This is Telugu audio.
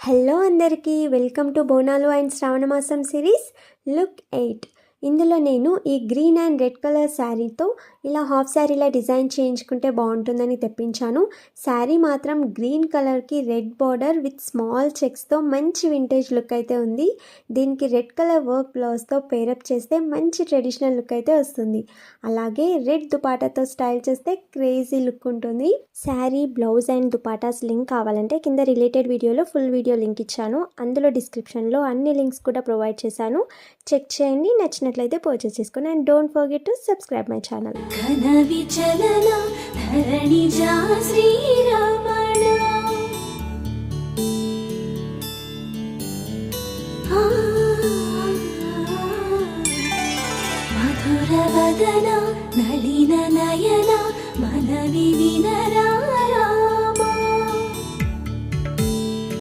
హలో అందరికీ welcome to Bonalu and Shravanamasam series look 8. ఇందులో నేను ఈ గ్రీన్ అండ్ రెడ్ కలర్ శారీతో ఇలా హాఫ్ శారీలా డిజైన్ చేయించుకుంటే బాగుంటుందని తెప్పించాను. శారీ మాత్రం గ్రీన్ కలర్కి రెడ్ బార్డర్ విత్ స్మాల్ చెక్స్తో మంచి వింటేజ్ లుక్ అయితే ఉంది. దీనికి రెడ్ కలర్ వర్క్ బ్లౌజ్తో పేరప్ చేస్తే మంచి ట్రెడిషనల్ లుక్ అయితే వస్తుంది. అలాగే రెడ్ దుపాటాతో స్టైల్ చేస్తే క్రేజీ లుక్ ఉంటుంది. Sari blouse and dupattas link కావాలంటే కింద రిలేటెడ్ వీడియోలో ఫుల్ వీడియో లింక్ ఇచ్చాను. అందులో డిస్క్రిప్షన్లో అన్ని లింక్స్ కూడా ప్రొవైడ్ చేశాను. చెక్ చేయండి, నచ్చినట్లయితే పర్చేస్ చేసుకోండి. And don't forget to subscribe my channel. మధుర వదన నళిన నయన మనవి వినరా